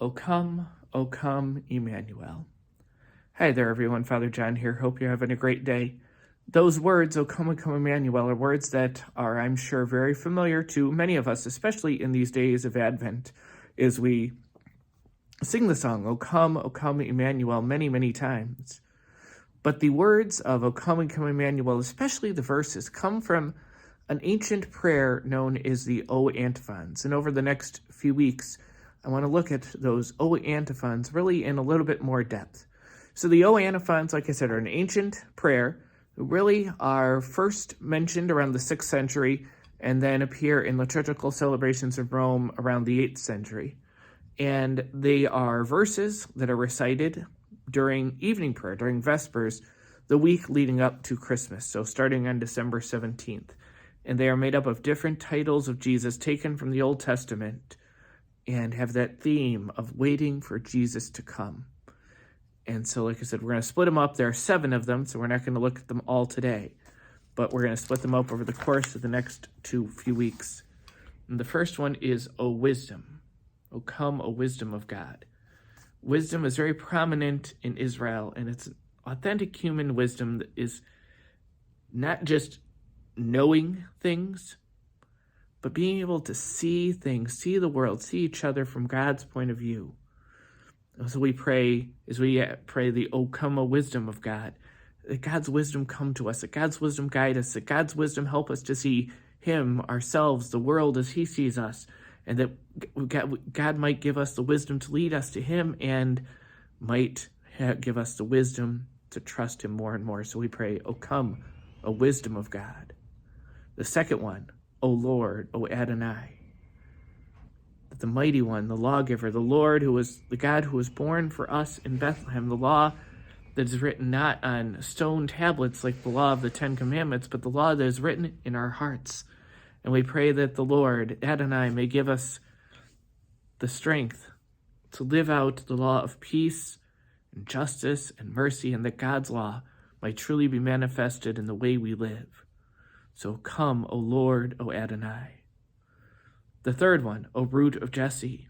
O come, Emmanuel. Hi there, everyone. Father John here. Hope you're having a great day. Those words, O come, Emmanuel, are words that are, I'm sure, very familiar to many of us, especially in these days of Advent, as we sing the song, O come, Emmanuel, many, many times. But the words of O come, Emmanuel, especially the verses, come from an ancient prayer known as the O Antiphons. And over the next few weeks, I want to look at those O Antiphons really in a little bit more depth. So the O Antiphons, like I said, are an ancient prayer, really are first mentioned around the 6th century and then appear in liturgical celebrations of Rome around the 8th century. And they are verses that are recited during evening prayer, during Vespers, the week leading up to Christmas, so starting on December 17th. And they are made up of different titles of Jesus taken from the Old Testament and have that theme of waiting for Jesus to come. And so, like I said, we're going to split them up. There are 7 of them, so we're not going to look at them all today. But we're going to split them up over the course of the next few weeks. And the first one is O Wisdom. O come, O wisdom of God. Wisdom is very prominent in Israel, and it's authentic human wisdom that is not just knowing things, but being able to see things, see the world, see each other from God's point of view. So we pray, as we pray the O come, O wisdom of God, that God's wisdom come to us, that God's wisdom guide us, that God's wisdom help us to see Him, ourselves, the world as He sees us, and that God might give us the wisdom to lead us to Him and might give us the wisdom to trust Him more and more. So we pray, O come, O wisdom of God. The second one, O Lord, O Adonai. That the mighty one, the lawgiver, the Lord who was the God who was born for us in Bethlehem, the law that is written not on stone tablets like the law of the 10 Commandments, but the law that is written in our hearts. And we pray that the Lord, Adonai, may give us the strength to live out the law of peace and justice and mercy, and that God's law might truly be manifested in the way we live. So come, O Lord, O Adonai. The third one, O root of Jesse.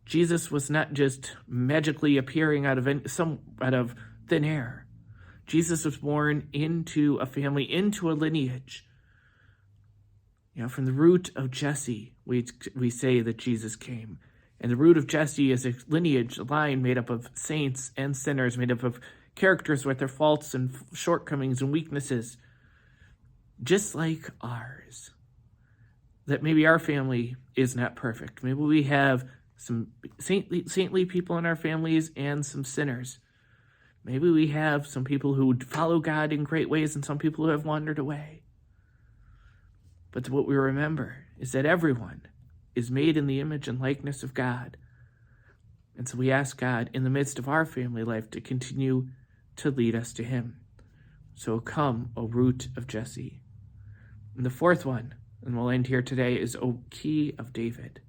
Jesus was not just magically appearing out of thin air. Jesus was born into a family, into a lineage. From the root of Jesse, we say that Jesus came. And the root of Jesse is a lineage, a line made up of saints and sinners, made up of characters with their faults and shortcomings and weaknesses, just like ours. That maybe our family is not perfect. Maybe we have some saintly people in our families and some sinners. Maybe we have some people who follow God in great ways and some people who have wandered away. But what we remember is that everyone is made in the image and likeness of God. And so we ask God in the midst of our family life to continue to lead us to Him. So come, O root of Jesse. And the fourth one, and we'll end here today, is O key of David.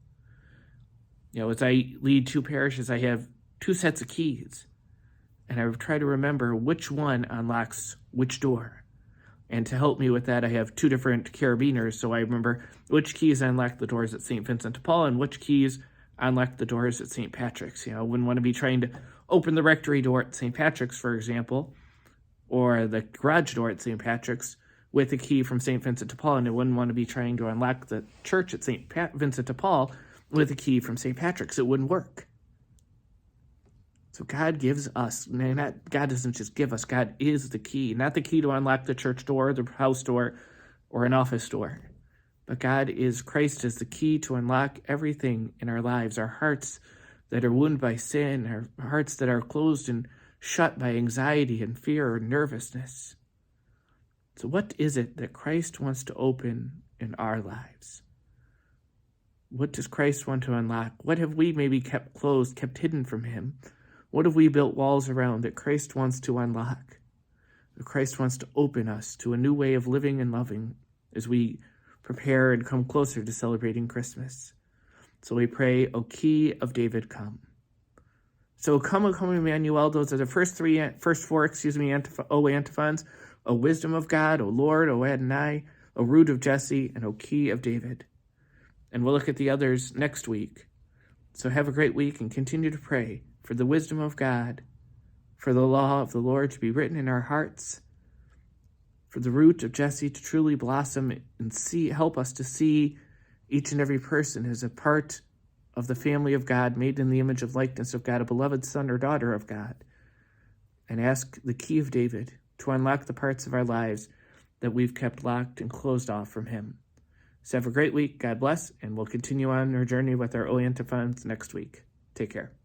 As I lead 2 parishes, I have 2 sets of keys. And I try to remember which one unlocks which door. And to help me with that, I have 2 different carabiners, so I remember which keys unlock the doors at St. Vincent de Paul and which keys unlock the doors at St. Patrick's. I wouldn't want to be trying to open the rectory door at St. Patrick's, for example, or the garage door at St. Patrick's with a key from St. Vincent de Paul, and I wouldn't want to be trying to unlock the church at St. Vincent de Paul with a key from St. Patrick's. It wouldn't work. So God gives us, God doesn't just give us, God is the key, not the key to unlock the church door, the house door, or an office door. But Christ is the key to unlock everything in our lives, our hearts that are wounded by sin, our hearts that are closed and shut by anxiety and fear and nervousness. So what is it that Christ wants to open in our lives? What does Christ want to unlock? What have we maybe kept closed, kept hidden from Him? What have we built walls around that Christ wants to unlock? That Christ wants to open us to a new way of living and loving as we prepare and come closer to celebrating Christmas. So we pray, O key of David, come. So come, O come, Emmanuel. Those are the first four, O antiphons. O wisdom of God, O Lord, O Adonai, O root of Jesse, and O key of David. And we'll look at the others next week. So have a great week and continue to pray for the wisdom of God, for the law of the Lord to be written in our hearts, for the root of Jesse to truly blossom and help us to see each and every person as a part of the family of God, made in the image of likeness of God, a beloved son or daughter of God, and ask the key of David to unlock the parts of our lives that we've kept locked and closed off from him. So have a great week. God bless, and we'll continue on our journey with our Antiphons next week. Take care.